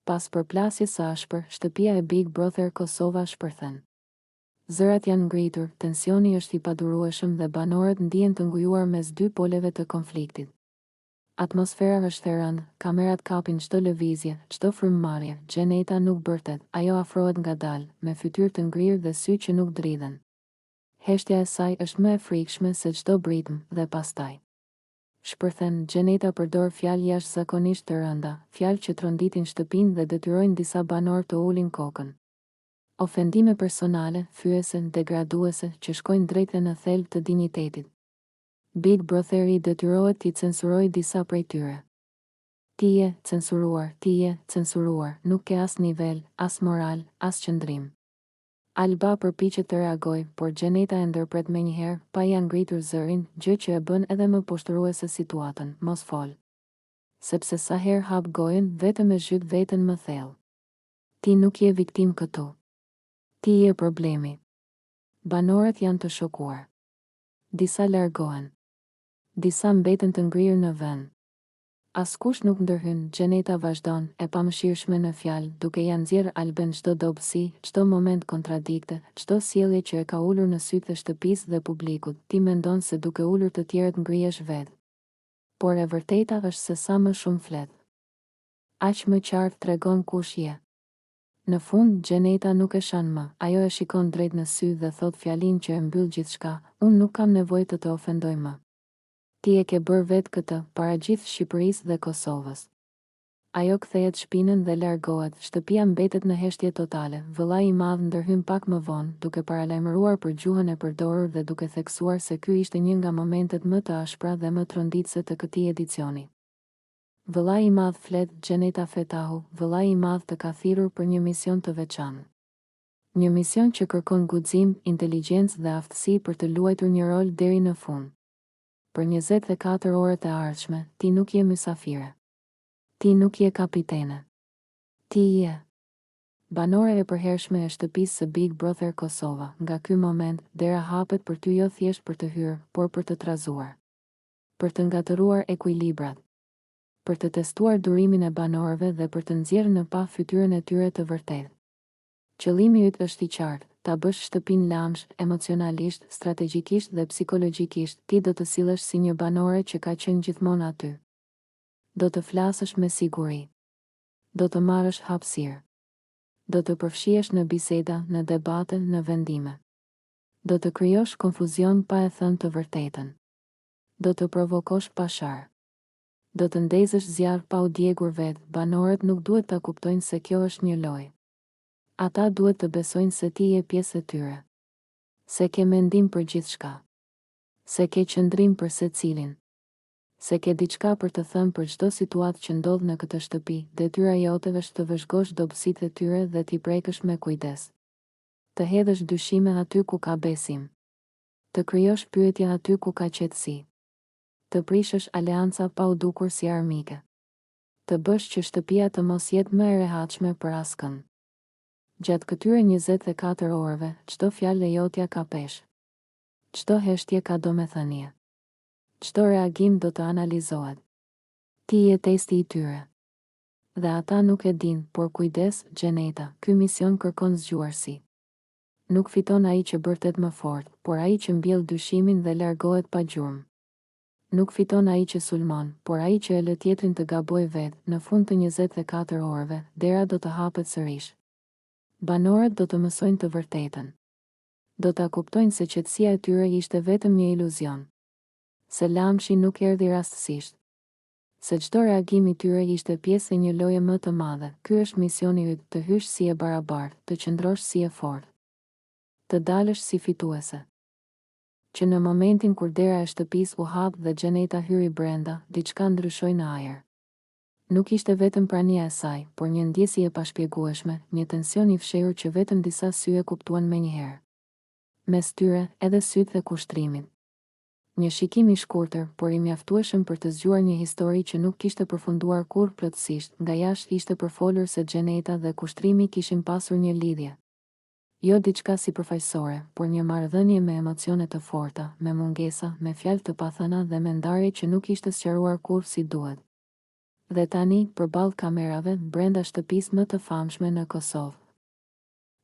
pas përplasjes së ashpër, shtëpia e Big Brother Kosova shpërthen. Zërat janë ngritur, tensioni është i padurueshëm dhe banorët ndihen të ngujuar mes dy poleve të konfliktit. Atmosfera është e rëndë, kamerat kapin çdo lëvizje, çdo frymëmarrje. Gjeneta nuk bërtet, ajo afrohet ngadalë, me fytyrë të ngrirë dhe sy që nuk dridhen. Heshtja e saj është më e frikshme se çdo britm dhe pastaj. Shpërthen, Gjeneta përdor fjalë jashtëzakonisht të rënda, fjalë që tronditin shtëpinë dhe detyrojnë disa banor të ulin kokën. Ofendime personale, fyese, degraduese, që shkojnë drejt në thelb të dinjitetit. Big Brotheri detyrohet t'i censurojë disa prej tyre. Ti je censuruar, nuk ke as nivel, as moral, as qëndrim. Alba përpiqet të reagojë, por Gjeneta e ndërpret menjëherë, pa ia ngritur zërin, gjë që e bën edhe më poshtruese situatën. Mos fol. Sepse sa herë hap gojën, vetëm e zhyt veten më thellë. Ti nuk je viktim këtu. Ti je problemi. Banorët janë të shokuar. Disa largohen. Disa mbeten të ngrirë në vend. Askush nuk ndërhyn, Gjeneta vazhdon, e pamëshirshme në fjalë, duke ja nxjerrë Alben çdo dobësi, çdo moment kontradikte, çdo sjellje që e ka ulur në sytë të shtëpisë dhe publikut. Ti mendon se duke ulur të tjerët ngrihesh vetë. Por e vërteta është se sa më shumë flet, aq më qartë tregon kush je. Në fund, Gjeneta nuk e shan më, ajo e shikon drejt në sy dhe thot fjalin që e mbyll gjithçka: unë nuk kam nevojë të ofendoj më. Ti e ke bërë vetë këtë, para gjithë Shqipërisë dhe Kosovës. Ajo kthehet shpinën dhe largohet, shtëpia mbetet në heshtje totale. Vëllai i madh ndërhyn pak më vonë, duke paralajmëruar për gjuhën e përdorur dhe duke theksuar se ky ishte një nga momentet më të ashpra dhe më tronditëse të këtij edicioni. Vëllai i madh flet, Gjeneta Fetahu, vëllai i madh të ka thirrur për një mision të veçantë. Një mision që kërkon guxim, inteligjencë dhe aftësi për të luajtur një rol deri në fund. Për 24 orët e ardhshme, ti nuk je mysafire. Ti nuk je kapitene. Ti je banore e përhershme e shtëpisë së Big Brother Kosova. Nga ky moment, dera hapet për ty jo thjesht për të hyrë, por për të trazuar. Për të ngatëruar ekuilibrat. Për të testuar durimin e banorëve dhe për të nxjerrë në pa fytyrën e tyre të vërtetë. Qëllimi yt është i qartë, ta bësh shtëpinë lamsh, emocionalisht, strategjikisht dhe psikologjikisht. Ti do të sillesh si një banore që ka qenë gjithmonë aty. Do të flasësh me siguri. Do të marrësh hapësirë. Do të përfshihesh në biseda, në debate, në vendime. Do të krijosh konfuzion pa e thënë të vërtetën. Do të provokosh pashar. Do të ndezësh zjarr pa u djegur vetë. Banorët nuk duhet ta kuptojnë se kjo është një lojë. Ata duhet të besojnë se ti je pjesë e tyre. Se ke mendim për gjithçka. Se ke qëndrim për secilin. Se ke diçka për të thënë për çdo situatë që ndodh në këtë shtëpi. Detyra jote është të vëzhgosh dobësitë e tyre dhe t'i prekësh me kujdes. Të hedhësh dyshime aty ku ka besim. Të krijosh pyetje aty ku ka qetësi. Të prishësh aleanca pa u dukur si armike. Të bësh që shtëpia të mos jetë më e rehatshme për askën. Gjatë këtyre 24 orëve, çdo fjalë e jotja ka peshë. Çdo heshtje ka domethënie. Çdo reagim do të analizohet. Ti je testi i tyre. Dhe ata nuk e din, por kujdes, Gjeneta, ky mision kërkon zgjuarsi. Nuk fiton ai që bërtet më fort, por ai që mbjell dyshimin dhe largohet pa gjurmë. Nuk fiton ai që sulmon, por ai që e lë tjetrin të gabojë vetë. Në fund të 24 orëve, dera do të hapet sërish. Banorët do të mësojnë të vërtetën. Do ta kuptojnë se qetësia e tyre ishte vetëm një iluzion. Se lamshi nuk erdhi rastësisht. Se çdo reagim i tyre ishte pjesë e një loje më të madhe. Ky është misioni yt, të hysh si e barabartë, të qëndrosh si e fortë. Të dalësh si fituese. Që në momentin kur dera e shtëpisë u hap dhe Gjeneta hyri brenda, diçka ndryshoi në ajër. Nuk ishte vetëm prania e saj, por një ndjesi e pashpjegueshme, një tension i fshehur që vetëm disa sy e kuptuan menjëherë. Mes tyre, edhe sytë dhe kushtrimit. Një shikim i shkurtër, por i mjaftueshëm për të zgjuar një histori që nuk kishte përfunduar kurrë plotësisht. Nga jashtë ishte përfolur se Gjeneta dhe kushtrimi kishin pasur një lidhje. Jo diçka sipërfaqësore, por një marrëdhënie me emocione të forta, me mungesa, me fjalë të pathëna dhe me ndarje që nuk ishte sqaruar kurrë si duhet. Dhe tani, përballë kamerave, brenda shtëpisë më të famshme në Kosovë.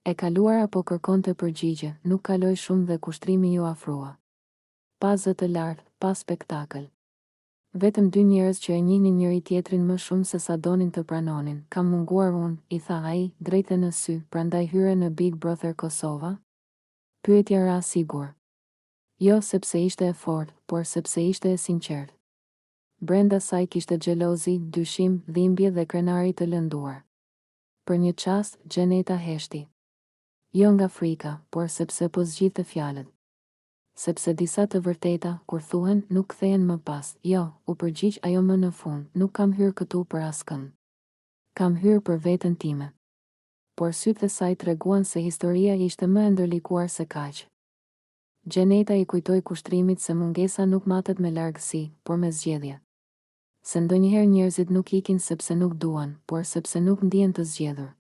E kaluara po kërkonte përgjigje, nuk kaloi shumë dhe kushtrimi ju afrua. Pa zë të lartë, pa spektakël. Vetëm dy njerëz që e njihnin njëri tjetrin më shumë se sa donin të pranonin. Kam munguar unë, i tha ai, drejtë në sy, prandaj hyre në Big Brother Kosova? Pyetja ra sigur. Jo sepse ishte e fortë, por sepse ishte e sinqertë. Brenda saj kishte xhelozi, dyshim, dhimbje dhe krenari të lënduar. Për një çast, Gjeneta heshti. Jo nga frika, por sepse po zgjidhte fjalët. Sepse disa të vërteta, kur thuhen, nuk kthehen më pas. Jo, u përgjigj ajo më në fund, nuk kam hyrë këtu për askënd. Kam hyrë për veten time. Por sytë e saj treguan se historia ishte më e ndërlikuar se kaq. Gjeneta i kujtoi kushtrimit se mungesa nuk matet me largësi, por me zgjedhje. Se ndonjëherë njerëzit nuk ikin sepse nuk duan, por sepse nuk ndihen të zgjedhur.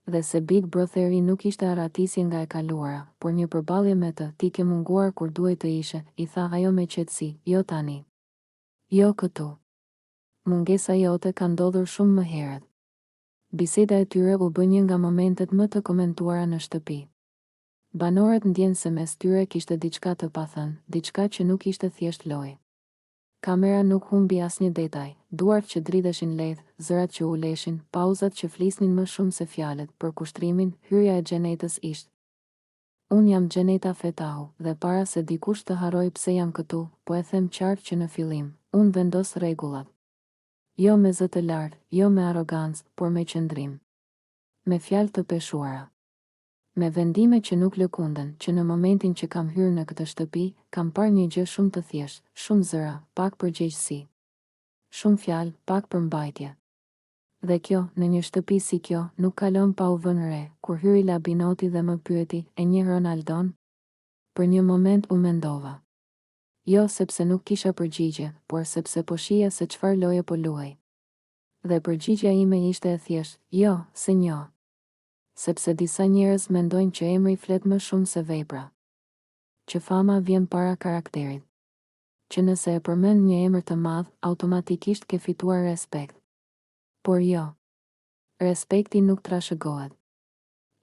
Dhe se Big Brotheri nuk ishte arratisje nga e kaluara, por një përballje me të, ti ke munguar kur duhej të ishe, i tha ajo me qetësi, jo tani. Jo këtu. Mungesa jote ka ndodhur shumë më herët. Biseda e tyre u bë një nga momentet më të komentuara në shtëpi. Banorët ndjen se mes tyre kishte diçka të pathënë, diçka që nuk ishte thjesht lojë. Kamera nuk humbi asnjë detaj, duart që dridheshin lehtë, zërat që uleshin, pauzat që flisnin më shumë se fjalët. Për kushtrimin, hyrja e Gjenetës ishte. Unë jam Gjeneta Fetahu, dhe para se dikush të harroj pse jam këtu, po e them qartë që në fillim, unë vendos rregullat. Jo me zë të lartë, jo me arrogancë, por me qëndrim. Me fjalë të peshuara. Me vendime që nuk lëkunden, që në momentin që kam hyrë në këtë shtëpi, kam parë një gjë shumë të thjeshtë, shumë zëra, pak përgjegjësi. Shumë fjalë, pak përmbajtje. Dhe kjo, në një shtëpi si kjo, nuk kalon pa u vënë re. Kur hyri Labinoti dhe më pyeti, e njeh Ronaldon? Për një moment u mendova. Jo sepse nuk kisha përgjigje, por sepse po shija se çfarë loje po luaj. Dhe përgjigjja ime ishte e thjeshtë, jo, se njo. Sepse disa njerëz mendojnë që emri flet më shumë se vepra. Që fama vjen para karakterit. Që nëse e përmend një emër të madh, automatikisht ke fituar respekt. Por jo. Respekti nuk trashëgohet.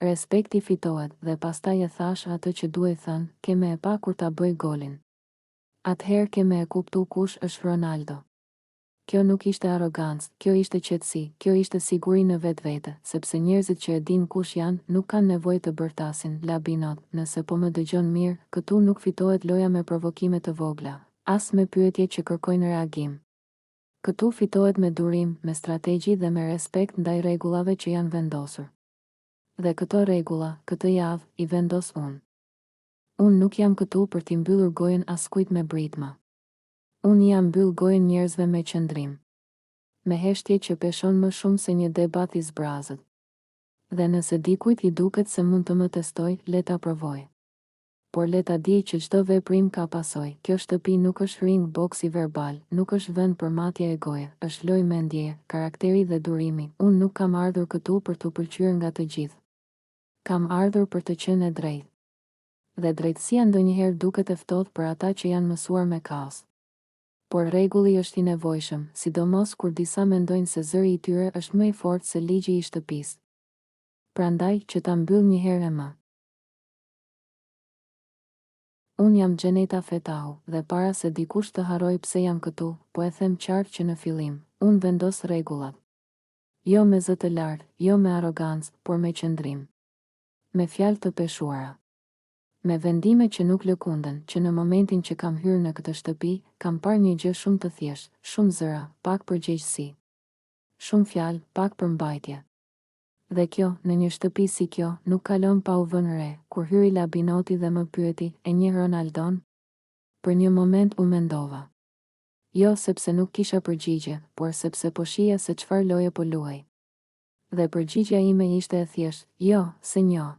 Respekti fitohet dhe pastaj e thash atë që duhej thënë, ke me e pa kur ta bëj golin. Atëherë ke me e kuptu kush është Ronaldo. Kjo nuk ishte arrogancë, kjo ishte qetësi, kjo ishte siguri në vetvete, sepse njerëzit që e din kush janë, nuk kanë nevojë të bërtasin. Labinot, nëse po më dëgjon mirë, këtu nuk fitohet loja me provokime të vogla, as me pyetje që kërkojnë reagim. Këtu fitohet me durim, me strategji dhe me respekt ndaj rregullave që janë vendosur. Dhe këto rregulla, këtë javë, i vendos unë. Unë nuk jam këtu për t'i mbyllur gojën askujt me britma. Unë jam mbyll gojën njerëzve me qëndrim. Me heshtje që peshon më shumë se një debat i zbrazët. Dhe nëse dikujt i duket se mund të më testoj, le ta provoj. Por le ta di që çdo veprim ka pasojë. Kjo shtëpi nuk është ring boksi verbal, nuk është vend për matje e goje, është lojë mendjeje, karakteri dhe durimi. Unë nuk kam ardhur këtu për t'u pëlqyer nga të gjithë. Kam ardhur për të qenë e drejtë. Dhe drejtësia ndonjëherë duket e ftohtë për ata që janë mësuar me kaos. Por rregulli është i nevojshëm, sidomos kur disa mendojnë se zëri i tyre është më i fortë se ligji i shtëpisë. Prandaj që ta mbyll një herë më. Unë jam Gjeneta Fetahu, dhe para se dikush të harroj pse jam këtu, po e them qartë që në fillim, unë vendos rregullat. Jo me zë të lartë, jo me arrogancë, por me qëndrim. Me fjalë të peshuara. Me vendime që nuk lëkunden, që në momentin që kam hyrë në këtë shtëpi, kam parë një gjë shumë të thjeshtë, shumë zëra, pak përgjegjësi. Shumë fjalë, pak përmbajtje. Dhe kjo, në një shtëpi si kjo, nuk kalon pa u vënë re. Kur hyri Labinoti dhe më pyeti, e njeh Ronaldon? Për një moment u mendova. Jo sepse nuk kisha përgjigje, por sepse po shija se çfarë loje po luaj. Dhe përgjigjja ime ishte e thjeshtë, jo, se njo.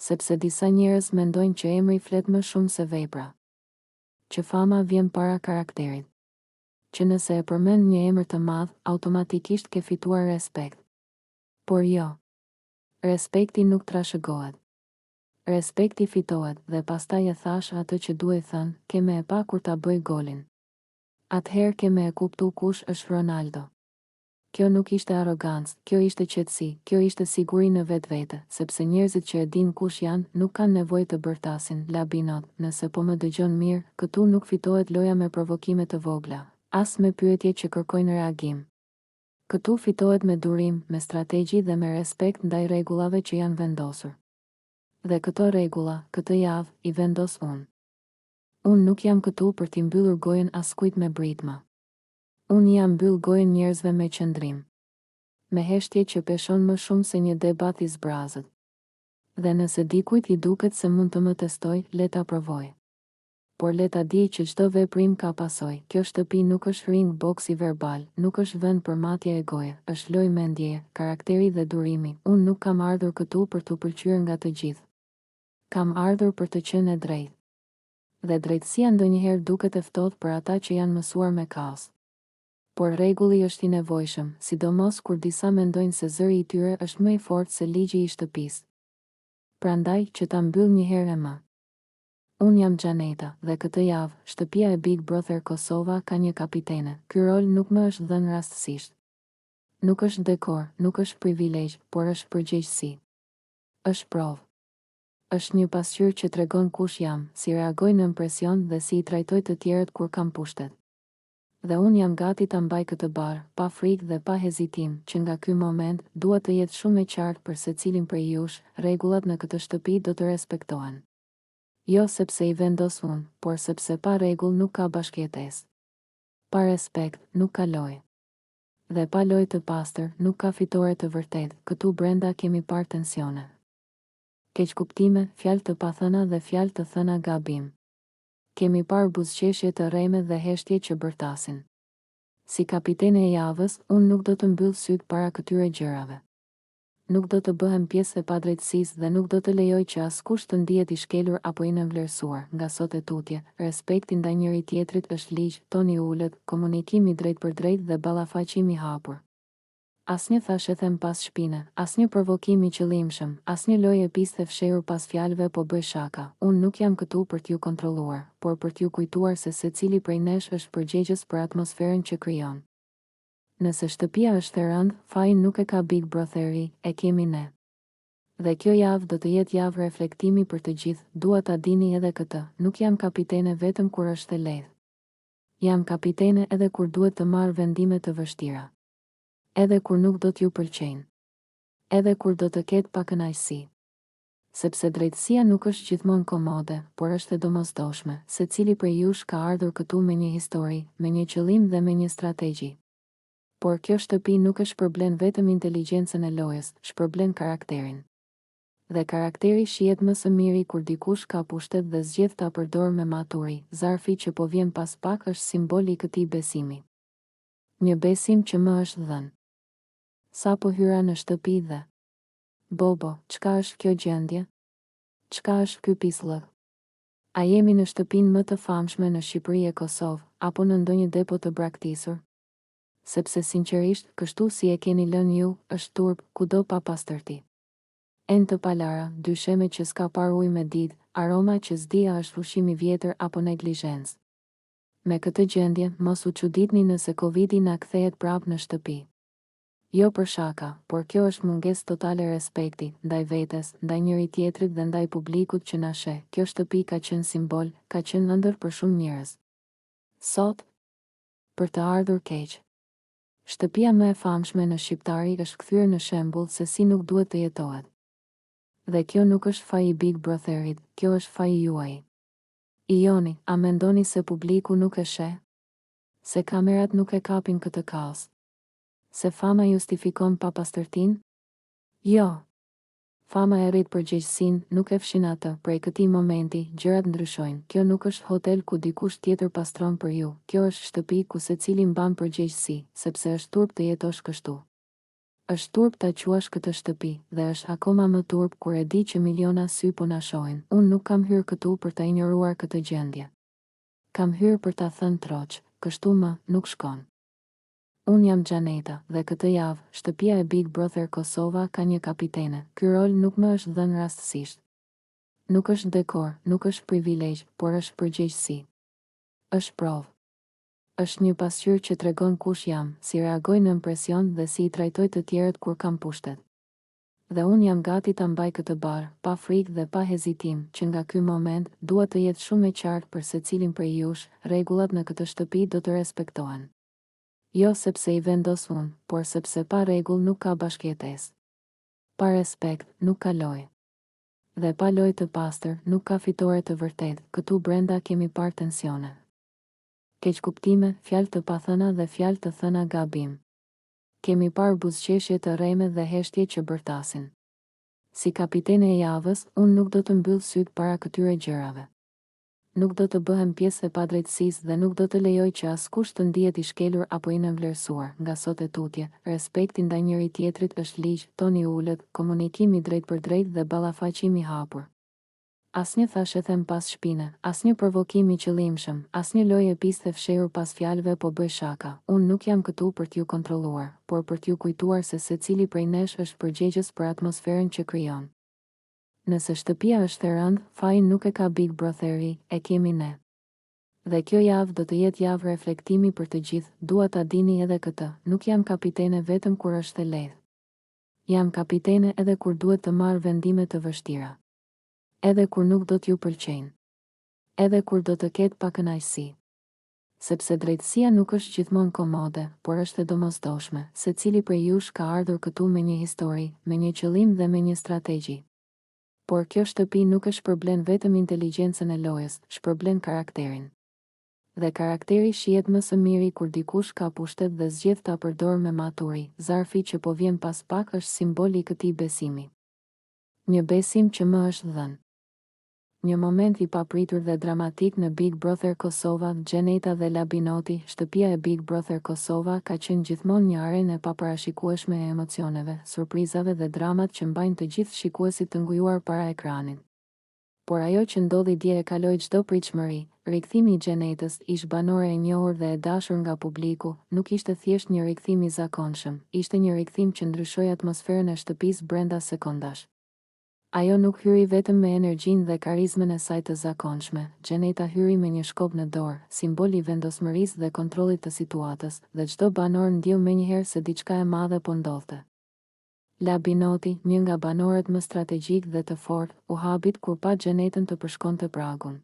Sepse disa njerëz mendojnë që emri flet më shumë se vepra. Që fama vjen para karakterit. Që nëse e përmend një emër të madh, automatikisht ke fituar respekt. Por jo. Respekti nuk trashëgohet. Respekti fitohet dhe pastaj e thash atë që duhej thënë, ke me e pa kur ta bëj golin. Atëherë ke me e kuptu kush është Ronaldo. Kjo nuk ishte arrogancë, kjo ishte qetësi, kjo ishte siguri në vetvete, sepse njerëzit që e din kush janë, nuk kanë nevojë të bërtasin, labinot, nëse po më dëgjon mirë, këtu nuk fitohet loja me provokime të vogla, as me pyetje që kërkojnë reagim. Këtu fitohet me durim, me strategji dhe me respekt ndaj rregullave që janë vendosur. Dhe këto rregulla, këtë javë, i vendos unë. Unë nuk jam këtu për t'i mbyllur gojën askujt me britma. Unë jam mbyll gojën njerëzve me qëndrim. Me heshtje që peshon më shumë se një debat i zbrazët. Dhe nëse dikujt i duket se mund të më testoj, le ta provoj. Por le ta di që çdo veprim ka pasojë. Kjo shtëpi nuk është ring boksi verbal, nuk është vend për matje e goje, është lojë mendjeje, karakteri dhe durimi. Unë nuk kam ardhur këtu për t'u pëlqyer nga të gjithë. Kam ardhur për të qenë e drejtë. Dhe drejtësia ndonjëherë duket e ftohtë për ata që janë mësuar me kaos. Por rregulli është i nevojshëm, sidomos kur disa mendojnë se zëri i tyre është më i fortë se ligji i shtëpisë. Prandaj që ta mbyll një herë më. Unë jam Xhaneta dhe këtë javë, shtëpia e Big Brother Kosova ka një kapitene. Ky rol nuk më është dhënë rastësisht. Nuk është dekor, nuk është privilegj, por është përgjegjësi. Është provë. Është një pasqyrë që tregon kush jam, si reagoj në presion dhe si i trajtoj të tjerët kur kam pushtet. Dhe unë jam gati ta mbaj këtë barë, pa frikë dhe pa hezitim, që nga ky moment duhet të jetë shumë e qartë për secilin prej jush, rregullat në këtë shtëpi do të respektohen. Jo sepse i vendos unë, por sepse pa rregull nuk ka bashkëjetesë. Pa respekt nuk ka lojë. Dhe pa lojë të pastër nuk ka fitore të vërtetë. Këtu brenda kemi parë tensione. Keqkuptime, fjalë të pathëna dhe fjalë të thëna gabim. Kemi parë buzëqeshje të rreme dhe heshtje që bërtasin. Si kapitene e javës, unë nuk do të mbyll syt para këtyre gjërave. Nuk do të bëhem pjesë e padrejtësisë dhe nuk do të lejoj që askush të ndihet i shkelur apo i nënvlerësuar. Nga sot e tutje, respekti ndaj njëri tjetrit është ligj, toni ulët, komunikimi drejt për drejt dhe ballafaqimi i hapur. Asnjë thashë them pas shpine, asnjë provokim i qëllimshëm, asnjë lojë episte fshehur pas fjalëve po bëj shaka. Unë nuk jam këtu për t'ju kontrolluar, por për t'ju kujtuar se secili prej nesh është përgjegjës për atmosferën që krijon. Nëse shtëpia është e rëndë, fajin nuk e ka Big Brotheri, e kemi ne. Dhe kjo javë do të jetë javë reflektimi për të gjithë. Dua ta dini edhe këtë, nuk jam kapitene vetëm kur është e lehtë. Jam kapitene edhe kur duhet të marr vendime të vështira. Edhe kur nuk do t'ju pëlqejnë. Edhe kur do të ketë pakënaqësi. Sepse drejtësia nuk është gjithmonë komode, por është e domosdoshme. Secili prej jush ka ardhur këtu me një histori, me një qëllim dhe me një strategji. Por kjo shtëpi nuk e shpërblen vetëm inteligjencën e lojës, shpërblen karakterin. Dhe karakteri shihet më së miri kur dikush ka pushtet dhe zgjedh ta përdorë me maturi. Zarfi që po vjen pas pak është simbol i këtij besimi. Një besim që më është dhënë. Sa po hyra në shtëpi dhe Bobo, çka është kjo gjendje? Çka është ky pislëk? A jemi në shtëpinë më të famshme në Shqipëri e Kosovë, apo në ndonjë depo të braktisur? Sepse sinqerisht, kështu si e keni lënë ju, është turp, kudo pa pastërti. En të palara, dysheme që s'ka par ujë me ditë, aroma që s'di a është ushqim i vjetër apo neglizhencë. Me këtë gjendje, mos u çuditni nëse Covidi na kthehet prapë në shtëpi. Jo për shaka, por kjo është mungesë totale respekti, ndaj vetes, ndaj njëri tjetrit dhe ndaj publikut që na sheh. Kjo shtëpi ka qenë simbol, ka qenë ëndër për shumë njerëz. Sot, për të ardhur keq. Shtëpia më e famshme në shqiptari është kthyer në shembull se si nuk duhet të jetohet. Dhe kjo nuk është faji i Big Brotherit, kjo është faji juaj. I joni, a mendoni se publiku nuk e sheh? Se kamerat nuk e kapin këtë kaos? Se fama justifikon pa pastërtinë? Jo. Fama e rrit përgjegjësinë, nuk e fshin atë. Prej këtij momenti, gjërat ndryshojnë. Kjo nuk është hotel ku dikush tjetër pastron për ju. Kjo është shtëpi ku secili mban përgjegjësi, sepse është turp të jetosh kështu. Është turp ta quash këtë shtëpi, dhe është akoma më turp kur e di që miliona sy po na shohin. Unë nuk kam hyrë këtu për ta injoruar këtë gjendje. Kam hyrë për ta thënë troç, kështu më nuk shkon. Unë jam Xhaneta dhe këtë javë, shtëpia e Big Brother Kosova ka një kapitene. Ky rol nuk më është dhënë rastësisht. Nuk është dekor, nuk është privilegj, por është përgjegjësi. Është provë. Është një pasqyrë që tregon kush jam, si reagoj në impresion dhe si I trajtoj të tjerët kur kam pushtet. Dhe unë jam gati ta mbaj këtë barë, pa frikë dhe pa hezitim, që nga ky moment dua të jetë shumë e qartë për secilin prej jush, rregullat në këtë shtëpi do të respektohen. Jo sepse I vendos unë, por sepse pa rregull nuk ka bashkëjetesë. Pa respekt nuk ka lojë. Dhe pa lojë të pastër nuk ka fitore të vërtetë. Këtu brenda kemi parë tensione, keqkuptime, fjalë të pathëna dhe fjalë të thëna gabim. Kemi parë buzëqeshje të rreme dhe heshtje që bërtasin. Si kapitene e javës, unë nuk do të mbyll sytë para këtyre gjërave. Nuk do të bëhem pjesë e padrejtësisë dhe nuk do të lejoj që askush të ndihet I shkelur apo I nënvlerësuar. Nga sot e tutje, respekti ndaj njëri tjetrit është ligj, toni ulët, komunikimi drejt për drejt dhe ballafaqimi I hapur. Asnjë thashë them pas shpine, asnjë provokim I qëllimshëm, asnjë lojë episte fshehur pas fjalëve po bëj shaka. Unë nuk jam këtu për t'ju kontrolluar, por për t'ju kujtuar se secili prej nesh është përgjegjës për atmosferën që krijon. Nëse shtëpia është e rëndë, fajin nuk e ka Big Brotheri, e kemi ne. Dhe kjo javë do të jetë javë reflektimi për të gjithë. Dua ta dini edhe këtë, nuk jam kapitene vetëm kur është e lehtë. Jam kapitene edhe kur duhet të marr vendime të vështira. Edhe kur nuk do t'ju pëlqejnë. Edhe kur do të ketë pakënaqësi. Sepse drejtësia nuk është gjithmonë komode, por është e domosdoshme. Secili prej jush ka ardhur këtu me një histori, me një qëllim dhe me një strategji. Por kjo shtëpi nuk e shpërblen vetëm inteligjencën e lojës, shpërblen karakterin. Dhe karakteri shihet më së miri kur dikush ka pushtet dhe zgjedh ta përdor me maturi. Zarfi që po vjen pas pak është simboli I këtij besimi. Një besim që më është dhënë. Një moment I papritur dhe dramatik në Big Brother Kosova. Gjeneta dhe Labinoti. Shtëpia e Big Brother Kosova ka qenë gjithmonë një arenë e paparashikueshme e emocioneve, surprizave dhe dramat që mbajnë të gjithë shikuesit të ngujuar para ekranit. Por ajo që ndodhi dje e kaloi çdo pritshmëri. Rikthimi I Gjenetës, ish banore e njohur dhe e dashur nga publiku, nuk ishte thjesht një rikthim I zakonshëm, ishte një rikthim që ndryshoi atmosferën e shtëpisë brenda sekondash. Ajo nuk hyri vetëm me energjinë dhe karizmën e saj të zakonshme. Gjeneta hyri me një shkop në dorë, simbol I vendosmërisë dhe kontrollit të situatës, dhe çdo banor ndjeu menjëherë se diçka e madhe po ndodhte. Labinoti, një nga banorët më strategjik dhe të fortë, u habit kur pa Gjenetën të përshkonte pragun.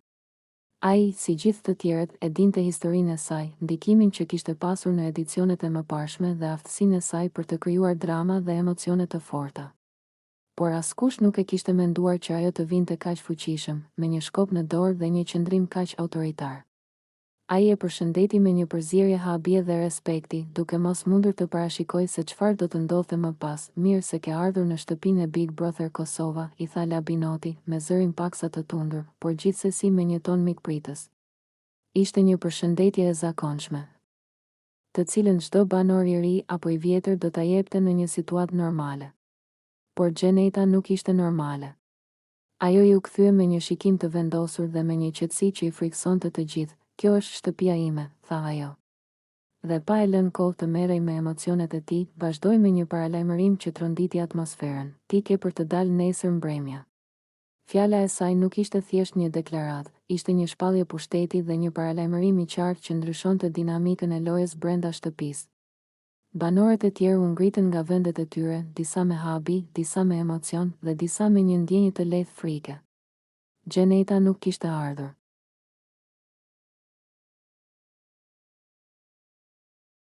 Ai, si gjithë të tjerët, e dinte historinë e saj, ndikimin që kishte pasur në edicionet e mëparshme dhe aftësinë e saj për të krijuar drama dhe emocione të forta. Por askush nuk e kishte menduar që ajo të vinte kaq fuqishëm, me një shkop në dorë dhe një qëndrim kaq autoritar. Ai e përshëndeti me një përzierje habie dhe respekti, duke mos mundur të parashikojë se çfarë do të ndodhte më pas. Mirë se ke ardhur në shtëpinë e Big Brother Kosova, I tha Labinoti, me zërin paksa të tundur, por gjithsesi me një ton mikpritës. Ishte një përshëndetje e zakonshme, të cilën çdo banor I ri apo I vjetër do ta jepte në një situatë normale. Por Gjeneta nuk ishte normale. Ajo I u kthye me një shikim të vendosur dhe me një qetësi që I friksonte të gjithë. Kjo është shtëpia ime, tha ajo. Dhe pa e lënë kohë të merrej me emocionet e tij, vazhdoi me një paralajmërim që tronditi atmosferën. Ti ke për të dalë nesër mbrëmja. Fjala e saj nuk ishte thjesht një deklaratë, ishte një shpallje pushteti dhe një paralajmërim I qartë që ndryshonte dinamikën e lojës brenda shtëpisë. Banorët e tjerë u ngritën nga vendet e tyre, disa me habi, disa me emocion dhe disa me një ndjenjë të lehtë frike. Gjeneta nuk kishte ardhur.